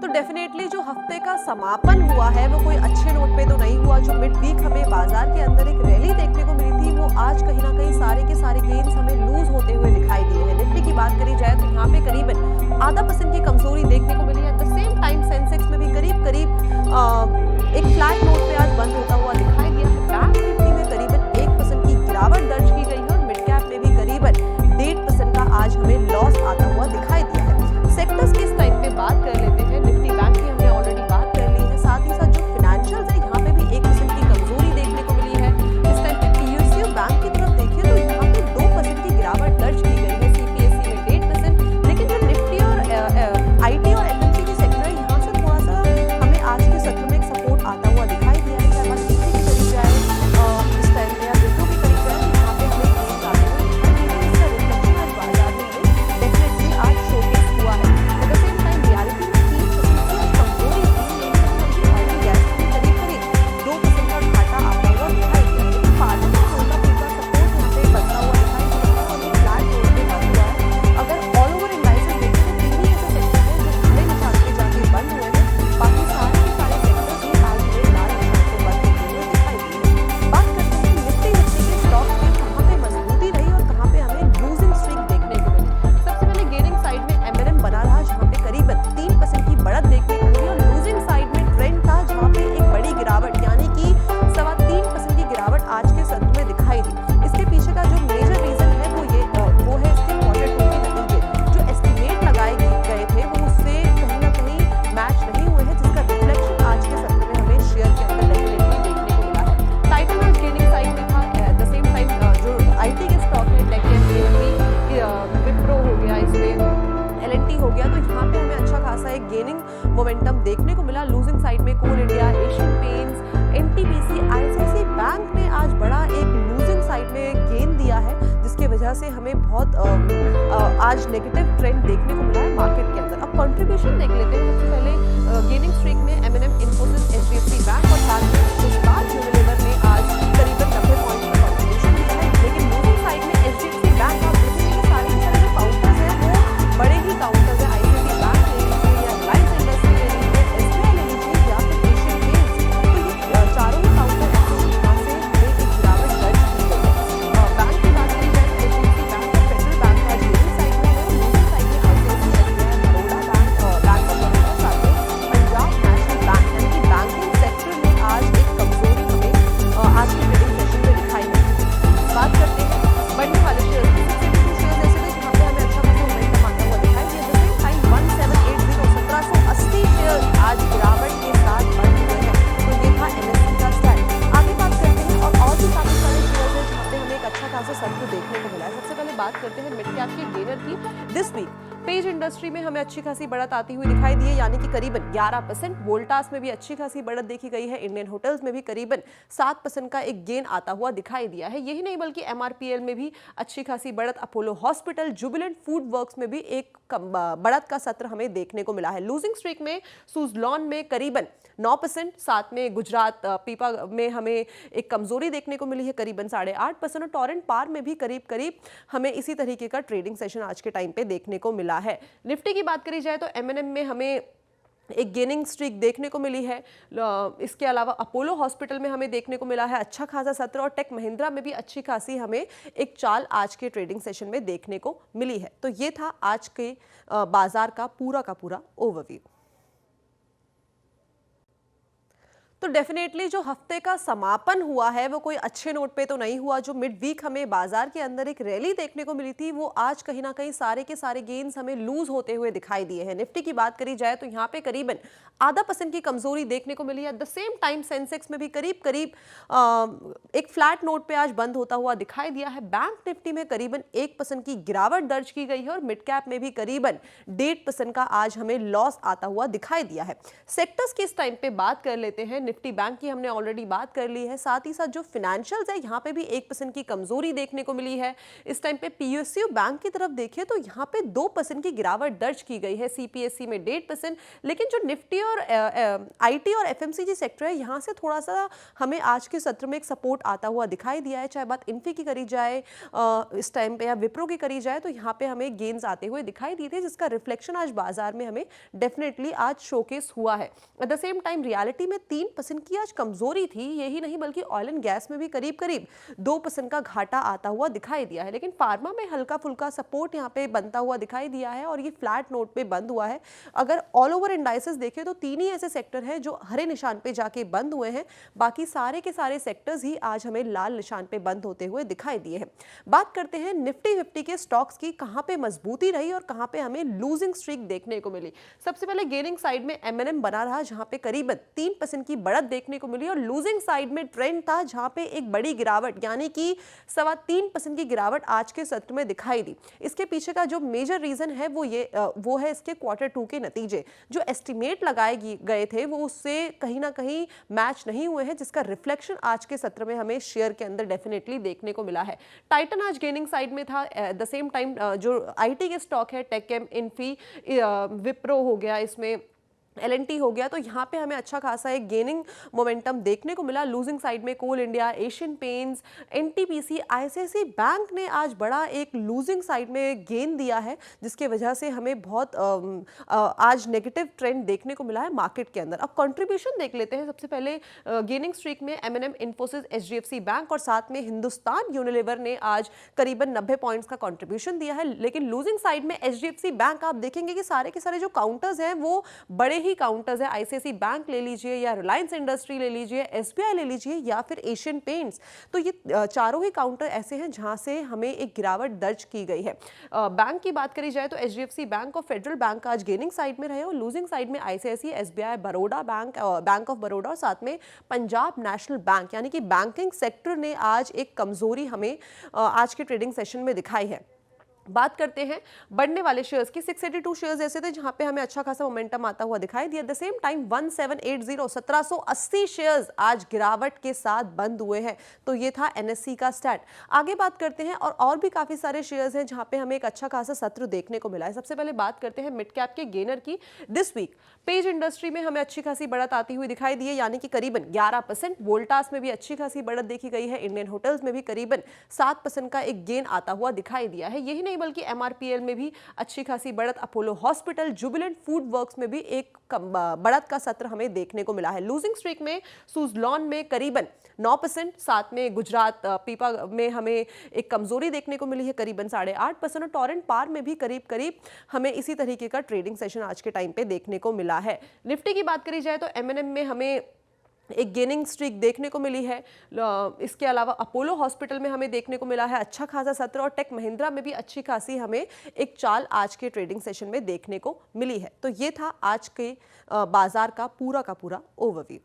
तो डेफिनेटली जो हफ्ते का समापन हुआ है वो कोई अच्छे नोट पे तो नहीं हुआ। जो मिड वीक हमें बाजार के अंदर एक रैली देखने को मिली थी वो आज कहीं ना कहीं सारे के सारे गेन्स हमें लूज होते हुए दिखाई दिए हैं। निफ्टी की बात करी जाए तो यहाँ पे करीबन आधा % की कमजोरी देखने को मिली है। At the same time Sensex में भी करीब एक फ्लैट नोट पे आज बंद होता हुआ दिखाई दिया है। बैंक निफ्टी में करीबन 1% की गिरावट दर्ज की गई है और मिड कैप में भी करीबन 1.5% का आज हमें लॉस आता हुआ दिखाई दिया है। सेक्टर्स की इस टाइम पे बात कर लेते हैं। निफ्टी बैंक की हमने ऑलरेडी बात कर ली है। साथ ही साथ जो फाइनेंशियल्स है यहाँ पे भी 1% की कमजोरी देखने को मिली है। इस टाइम पे पीयूसीयू बैंक की तरफ देखिए तो यहाँ पे 2% की गिरावट दर्ज की गई है। सीपीएसई में 1.5%। लेकिन जो निफ्टी और आईटी और एफएमसीजी सेक्टर है यहाँ से थोड़ा सा हमें आज के सत्र में एक सपोर्ट आता हुआ दिखाई दिया है। चाहे बात निफ्टी की करी जाए इस टाइम पे या विप्रो की करी जाए तो यहाँ पे हमें गेन्स आते हुए दिखाई दिए हैं। इसका रिफ्लेक्शन आज बाजार में डेफिनेटली आज शोकेस हुआ है। At the same time reality में 3% की आज कमजोरी थी। ऑयल एंड गैस में करीब 2% का घाटा आता हुआ दिखाई दिया है। लेकिन फार्मा का छोटा फुल्का सपोर्ट यहाँ पे बनता हुआ दिखाई दिया है और एक फ्लैट नोट पे बंद हुआ है। अगर ऑल ओवर इंडाइसेस देखें तो 3 ही ऐसे सेक्टर हैं जो खड़े निशान पे जाके बंद हुए हैं। बाकी सारे के सारे सेक्टर्स ही आज हमें लाल निशान पे बंद होते हुए दिखाई दिए हैं। बात करते हैं निफ्टी के स्टॉक में कहाँ पे मजबूती रही और कहाँ पे हमें लूजिंग स्ट्रीक देखने को मिली। सबसे पहले गेनिंग साइड में एमएनएम बना रहा जहाँ पे करीबन 3% की बढ़त देखने को मिली और लूजिंग साइड में ट्रेंड था जहाँ पे एक बड़ी गिरावट यानी कि 3.25% की गिरावट आज के सत्र में दिखाई दी। इसके पीछे का जो मेजर रीजन है वो है इसके क्वार्टर 2 के नतीजे। जो एस्टिमेट लगाए गए थे वो उससे कहीं ना कहीं मैच नहीं हुए हैं, जिसका रिफ्लेक्शन आज के सत्र में हमें शेयर के अंदर डेफिनेटली देखने को मिला है। टाइटन आज गेनिंग साइड में था। एट द सेम टाइम जो आईटी के स्टॉक है टेक विप्रो हो गया, इसमें एलएनटी हो गया, तो यहाँ पे हमें अच्छा खासा एक गेनिंग मोमेंटम देखने को मिला। लूजिंग साइड में Coal India, Asian Paints, NTPC, ICICI bank ने आज बड़ा एक लूजिंग साइड में गेन दिया है, जिसकी वजह से हमें बहुत आज नेगेटिव ट्रेंड देखने को मिला है मार्केट के अंदर। अब कंट्रीब्यूशन देख लेते हैं। सबसे पहले गेनिंग स्ट्रीक में एमएनएम, इन्फोसिस, एचडीएफसी बैंक और साथ में इस्पात यूनिलीवर ने आज करीबन 90 पॉइंट का कंट्रीब्यूशन दिया है। लेकिन लूजिंग साइड में एचडीएफसी बैंक, आप देखेंगे कि सारे के सारे जो काउंटर्स हैं वो बड़े ही काउंटर्स हैं। आईसीआईसीआई बैंक ले लीजिए या रिलायंस इंडस्ट्री ले लीजिए, एसबीआई ले लीजिए या फिर एशियन पेंट्स, तो ये चारों ही काउंटर यहाँ से हमें एक गिरावट दर्ज की गई है। बैंक की बात की जाए तो एचडीएफसी बैंक और फेडरल बैंक आज गेनिंग साइड में है। लूजिंग साइड में ICICI, SBI, Baroda bank, bank of Baroda, साथ में पंजाब नेशनल बैंक, यानी कि बैंकिंग सेक्टर में आज एक कमजोरी हमें आज के ट्रेडिंग सेशन में दिखाई दी। बात करते हैं बढ़ने वाले शेयर की। शेयर ऐसे थे जहाँ पे हमें अच्छा खासा मोमेंटम आता हुआ दिखाई दिया। जैसे टाइम 1780 1780 शेयर आज गिरावट के साथ बंद हुए हैं। तो ये था एमएससी का स्टैंड। आगे बात करते हैं और भी काफी सारे शेयर हैं जहाँ पे हमें एक अच्छा खासा सत्र देखने को मिला है। सबसे पहले बात करते हैं मिड कैप के गेनर की। दिस वीक पेज इंडस्ट्री में हमें अच्छी खासी बढ़त आती हुई दिखाई दी है, यानी कि करीबन 11%। वोल्टास में भी अच्छी खासी बढ़त देखी गई है। इंडियन होटल्स में भी करीबन 7% का एक गेन आता हुआ दिखाई दिया है। यही नहीं बल्कि एमआरपीएल में भी अच्छी खासी बढ़त, Apollo hospital, Jubilant food works में भी एक बढ़त का सत्र हमें देखने को मिला है। लूजिंग स्ट्रीक में सुज़लॉन में करीबन 9%, साथ में गुजरात पीपा में हमें एक कमजोरी देखने को मिली है करीबन 8.5% और टोरेंट पार में भी करीब करीब हमें इसी तरीके का ट्रेडिंग सेशन आज के टाइम पे देखने को मिला है। निफ्टी की बात करी जाए तो एमएनएम में हमें एक गेनिंग स्ट्रीक देखने को मिली है। इसके अलावा अपोलो हॉस्पिटल में हमें देखने को मिला है अच्छा खासा सत्र और टेक महिंद्रा में भी अच्छी खासी हमें एक चाल आज के ट्रेडिंग सेशन में देखने को मिली है। तो ये था आज के बाजार का पूरा ओवरव्यू। तो डेफिनेटली जो हफ्ते का समापन हुआ है वो कोई अच्छे नोट पे तो नहीं हुआ। जो मिड वीक हमें बाजार के अंदर एक रैली देखने को मिली थी वो आज कहीं ना कहीं सारे के सारे गेन्स हमें लूज होते हुए दिखाई दिए हैं। निफ्टी की बात करी जाए तो यहाँ पे करीबन आधा % की कमजोरी देखने को मिली है। At the same time Sensex में भी करीब एक फ्लैट नोट पे आज बंद होता हुआ दिखाई दिया है। बैंक निफ्टी में करीबन 1% की गिरावट दर्ज की गई है और मिड कैप में भी करीबन 1.5% का आज हमें लॉस आता हुआ दिखाई दिया है। सेक्टर्स की इस टाइम पे बात कर लेते हैं। निफ्टी बैंक की हमने ऑलरेडी बात कर ली है, साथ ही साथ जो फिनेंशियल्स है यहाँ पे भी 1% की कमजोरी देखने को मिली है। इस टाइम पे पीएसयू बैंक की तरफ देखिए तो यहाँ पे 2% की गिरावट दर्ज की गई है, सीपीएसई में 1.5%। लेकिन जो निफ्टी और आईटी और एफएमसीजी सेक्टर है यहाँ से थोड़ा सा हमें आज के सत्र में एक सपोर्ट आता हुआ दिखाई दिया है। चाहे बात इन्फी की करी जाए इस टाइम पे या विप्रो की करी जाए तो यहाँ पे हमें गेन्स आते हुए दिखाई दिए थे, जिसका रिफ्लेक्शन आज बाजार में हमें डेफिनेटली आज शोकेस हुआ है। At the same time reality में 3% की आज कमजोरी थी, यही नहीं बल्कि ऑयल एंड गैस में भी करीब करीब 2% का घाटा आता हुआ दिखाई दिया है। लेकिन फार्मा में हल्का फुल्का सपोर्ट यहाँ पे बनता हुआ दिखाई दिया है और ये फ्लैट नोट पे बंद हुआ है। अगर ऑल ओवर इंडाइसेस देखें तो 3 ही ऐसे सेक्टर हैं जो हरे निशान पे जाके बंद हुए हैं, बाकी सारे के सारे सेक्टर्स ही आज हमें लाल निशान पे बंद होते हुए दिखाई दिए हैं। बात करते हैं निफ्टी 50 के स्टॉक्स की, कहां पे मजबूती रही और कहां पे हमें लूजिंग स्ट्रीक देखने को मिली। सबसे पहले गेनिंग साइड में एमएनएम बना रहा, जहां पे करीबन 3% की बढ़त देखने को मिली, और लूजिंग साइड में ट्रेंड था जहां पे एक बड़ी गिरावट यानी कि 3.25% की गिरावट आज के सत्र में दिखाई दी। इसके पीछे का जो मेजर रीजन है वो है इसके Q2 के नतीजे जो एस्टिमेट लगाए गए थे वो उससे कहीं ना कहीं मैच नहीं हुए हैं, जिसका रिफ्लेक्शन आज के सत्र में हमें शेयर के अंदर डेफिनेटली देखने को मिला है। टाइटन आज गेनिंग साइड में था। एट द सेम टाइम जो आईटी के स्टॉक है टेकएम, इन्फी, विप्रो हो गया, इसमें एलएनटी हो गया, तो यहाँ पे हमें अच्छा खासा एक गेनिंग मोमेंटम देखने को मिला। लूजिंग साइड में Coal India, Asian Paints, NTPC, ICICI bank ने आज बड़ा एक लूजिंग साइड में गेन दिया है, जिसके वजह से हमें बहुत आज नेगेटिव ट्रेंड देखने को मिला है मार्केट के अंदर। अब कंट्रीब्यूशन देख लेते हैं। सबसे पहले गेनिंग स्ट्रीक में एमएनएम, इन्फोसिस, एचडीएफसी बैंक और साथ में हिंदुस्तान यूनिलीवर ने आज करीबन 90 पॉइंट्स का कंट्रीब्यूशन दिया है। लेकिन लूजिंग साइड में एचडीएफसी बैंक, आप देखेंगे कि सारे के सारे जो काउंटर्स हैं वो बड़े ही काउंटर्स है। आईसीआईसीआई बैंक ले लीजिए या रिलायंस इंडस्ट्री ले लीजिए, एसबीआई ले लीजिए या फिर एशियन पेंट्स, तो ये चारों ही काउंटर ऐसे हैं जहां से हमें एक गिरावट दर्ज की गई है। बैंक की बात करी जाए तो एचडीएफसी बैंक और फेडरल बैंक आज गेनिंग साइड में रहे और लूजिंग साइड में ICICI, SBI, Baroda bank, bank of Baroda और साथ में पंजाब नेशनल बैंक, यानी कि बैंकिंग सेक्टर ने आज एक कमजोरी हमें आज के ट्रेडिंग सेशन में दिखाई है। बात करते हैं बढ़ने वाले शेयर्स की। 682 शेयर्स ऐसे थे जहां पे हमें अच्छा खासा मोमेंटम आता हुआ दिखाई दिया। At the same time 1780 shares आज गिरावट के साथ बंद हुए हैं, तो ये था एनएससी का स्टैट। आगे बात करते हैं और भी काफी सारे शेयर्स हैं जहां पे हमें एक अच्छा खासा सत्र देखने को मिला है। सबसे पहले बात करते हैं मिड कैप के गेनर की। दिस वीक पेज इंडस्ट्री में हमें अच्छी खासी बढ़त आती हुई दिखाई दी है, यानी कि करीबन 11%। वोल्टास में भी अच्छी खासी बढ़त देखी गई है। इंडियन होटल्स में भी करीबन 7% का एक गेन आता हुआ दिखाई दिया है। यही नहीं बल्कि एमआरपीएल में भी अच्छी खासी बढ़त, Apollo hospital, Jubilant food works में भी एक बढ़त का सत्र हमें देखने को मिला है। लूजिंग स्ट्रीक में सुज़लॉन में करीबन 9%, साथ में गुजरात पीपा में हमें एक कमजोरी देखने को मिली है करीबन 8.5%, और टोरेंट पार में भी करीब करीब हमें इसी तरीके का ट्रेडिंग सेशन आज के टाइम पे देखने को मिला है। निफ्टी की बात करी जाए तो एमएनएम में हमें एक गेनिंग स्ट्रीक देखने को मिली है। इसके अलावा अपोलो हॉस्पिटल में हमें देखने को मिला है अच्छा खासा सत्र, और टेक महिंद्रा में भी अच्छी खासी हमें एक चाल आज के ट्रेडिंग सेशन में देखने को मिली है। तो ये था आज के बाजार का पूरा ओवरव्यू।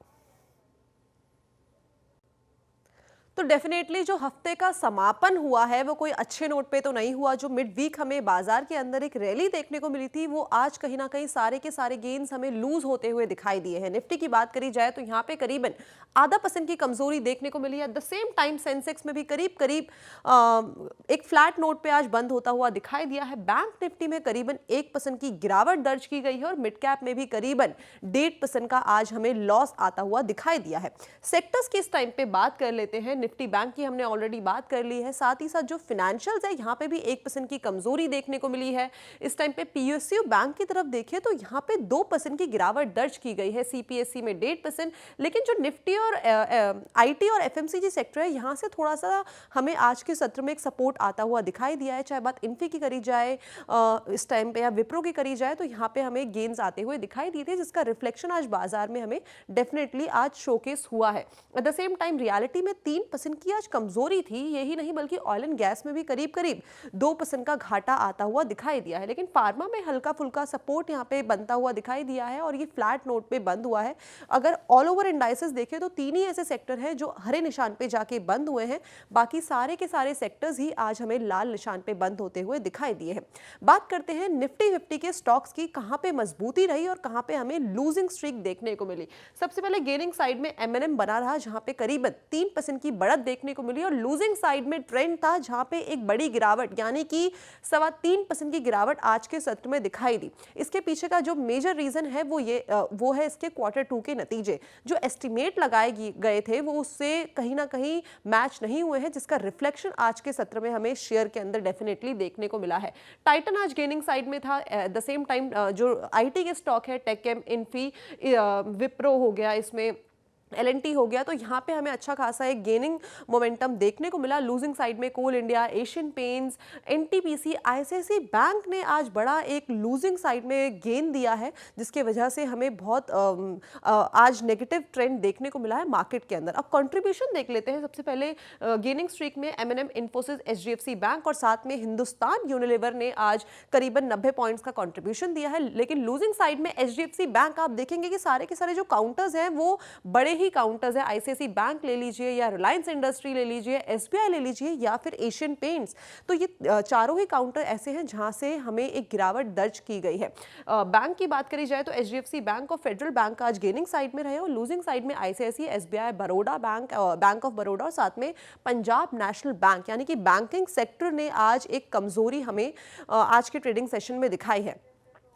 तो डेफिनेटली जो हफ्ते का समापन हुआ है वो कोई अच्छे नोट पे तो नहीं हुआ। जो मिड वीक हमें बाजार के अंदर एक रैली देखने को मिली थी वो आज कहीं ना कहीं सारे के सारे गेन्स हमें लूज होते हुए दिखाई दिए हैं। निफ्टी की बात करी जाए तो यहाँ पे करीबन 0.5% की कमजोरी देखने को मिली है। At the same time Sensex में भी करीब करीब एक फ्लैट नोट पे आज बंद होता हुआ दिखाई दिया है। बैंक निफ्टी में करीबन 1% की गिरावट दर्ज की गई है और मिड कैप में भी करीबन 1.5% का आज हमें लॉस आता हुआ दिखाई दिया है। सेक्टर्स की इस टाइम पे बात कर लेते हैं। निफ्टी बैंक की हमने ऑलरेडी बात कर ली है, साथ ही साथ जो फिनेंशियल्स है यहाँ पे भी 1% की कमजोरी देखने को मिली है। इस टाइम पे पीएसयू बैंक की तरफ देखिए तो यहाँ पे 2% की गिरावट दर्ज की गई है, सीपीएसई में 1.5%। लेकिन जो निफ्टी और आईटी और एफएमसीजी सेक्टर है यहाँ से थोड़ा सा हमें आज के सत्र में एक सपोर्ट आता हुआ दिखाई दिया है। चाहे बात इन्फी की करी जाए इस टाइम पे या विप्रो की करी जाए तो यहाँ पे हमें गेन्स आते हुए दिखाई दिए थे, जिसका रिफ्लेक्शन आज बाजार में हमें डेफिनेटली आज शोकेस हुआ है। At the same time reality में 3% 2% की आज कमजोरी थी। यही नहीं बल्कि ऑयल एंड गैस में भी करीब करीब 2% का घाटा आता हुआ दिखाई दिया है। लेकिन फार्मा में हल्का फुल्का सपोर्ट यहाँ पे बनता हुआ दिखाई दिया है और ये फ्लैट नोट पे बंद हुआ है। अगर ऑल ओवर इंडाइसेस देखें तो 3 ही ऐसे सेक्टर हैं जो हरे निशान पे जाके बंद हुए हैं, बाकी सारे के सारे सेक्टर्स ही आज हमें लाल निशान पे बंद होते हुए दिखाई दिए हैं। बात करते हैं निफ्टी 50 के स्टॉक्स की, कहां पे मजबूती रही और कहां पे हमें लूजिंग स्ट्रीक देखने को मिली। सबसे पहले गेनिंग साइड में M&M बना रहा, जहां पे करीबन 3% की बढ़त देखने को मिली और लूजिंग साइड में ट्रेंड था, जहां पे एक बड़ी गिरावट यानी कि 3.25% की गिरावट आज के सत्र में दिखाई दी। इसके पीछे का जो मेजर रीजन है वो है इसके क्वार्टर 2 के नतीजे। जो एस्टिमेट लगाए गए थे वो उससे कहीं ना कहीं मैच नहीं हुए हैं, जिसका रिफ्लेक्शन आज के सत्र में हमें शेयर के अंदर डेफिनेटली देखने को मिला है। टाइटन आज गेनिंग साइड में था। एट द सेम टाइम जो आईटी के स्टॉक है, टेकएम, इन्फी, विप्रो हो गया, इसमें LNT हो गया, तो यहाँ पे हमें अच्छा खासा एक गेनिंग मोमेंटम देखने को मिला। लूजिंग साइड में Coal India, Asian Paints, NTPC, ICICI bank ने आज बड़ा एक लूजिंग साइड में गेन दिया है, जिसके वजह से हमें बहुत आज नेगेटिव ट्रेंड देखने को मिला है मार्केट के अंदर। अब कंट्रीब्यूशन देख लेते हैं। सबसे पहले गेनिंग स्ट्रीक में M&M, इन्फोसिस, HDFC बैंक और साथ में हिंदुस्तान यूनिलीवर ने आज करीबन 90 पॉइंट्स का कंट्रीब्यूशन दिया है। लेकिन लूजिंग साइड में HDFC बैंक, आप देखेंगे कि सारे के सारे जो काउंटर्स हैं वो बड़े ही काउंटर्स है। ICICI बैंक ले लीजिए या रिलायंस इंडस्ट्री ले लीजिए, SBI ले लीजिए या फिर एशियन पेंट्स, तो ये चारों ही काउंटर ऐसे हैं जहां से हमें एक गिरावट दर्ज की गई है। बैंक की बात करी जाए तो HDFC बैंक और फेडरल बैंक आज गेनिंग साइड में रहे और लूजिंग साइड में ICICI, SBI, Baroda bank, bank of Baroda और साथ में पंजाब नेशनल बैंक, यानी कि बैंकिंग सेक्टर ने आज एक कमजोरी हमें आज के ट्रेडिंग सेशन में दिखाई है।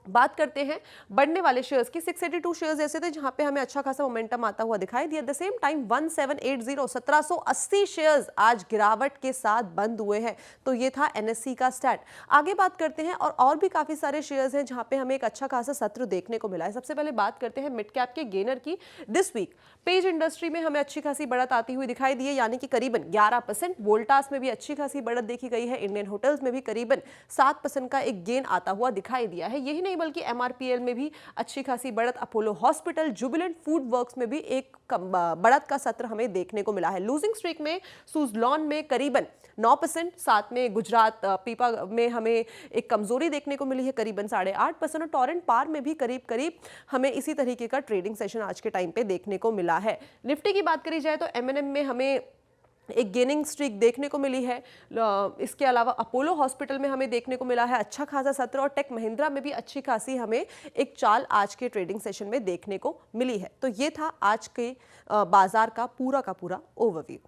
बात करते हैं बढ़ने वाले शेयर्स की। 682 शेयर्स ऐसे थे जहां पे हमें अच्छा खासा मोमेंटम आता हुआ दिखाई दिया। At the same time 1780 shares आज गिरावट के साथ बंद हुए हैं। तो ये था NSE का स्टैट। आगे बात करते हैं और भी काफी सारे शेयर्स हैं जहां पे हमें एक अच्छा खासा सत्र देखने को मिला है। सबसे पहले बात करते हैं मिड कैप के गेनर की। दिस वीक पेज इंडस्ट्री में हमें अच्छी खासी बढ़त आती हुई दिखाई दी है, यानी कि करीबन 11%। वोल्टास में भी अच्छी खासी बढ़त देखी गई है। इंडियन होटल्स में भी करीबन 7% का एक गेन आता हुआ दिखाई दिया है। यही नहीं बल्कि MRPL में भी अच्छी खासी बढ़त, Apollo hospital, Jubilant food works में भी एक बढ़त का सत्र हमें देखने को मिला है। लूजिंग स्ट्रीक में सुज़लॉन में करीबन 9%, साथ में गुजरात पीपा में हमें एक कमजोरी देखने को मिली है करीबन 8.5% और टोरेंट पार में भी करीब करीब हमें इसी तरीके का ट्रेडिंग सेशन आज के टाइम पे देखने को मिला है। निफ्टी की बात करी जाए तो M&M में हमें एक गेनिंग स्ट्रीक देखने को मिली है। इसके अलावा अपोलो हॉस्पिटल में हमें देखने को मिला है अच्छा खासा सत्र और टेक महिंद्रा में भी अच्छी खासी हमें एक चाल आज के ट्रेडिंग सेशन में देखने को मिली है। तो ये था आज के बाजार का पूरा ओवरव्यू।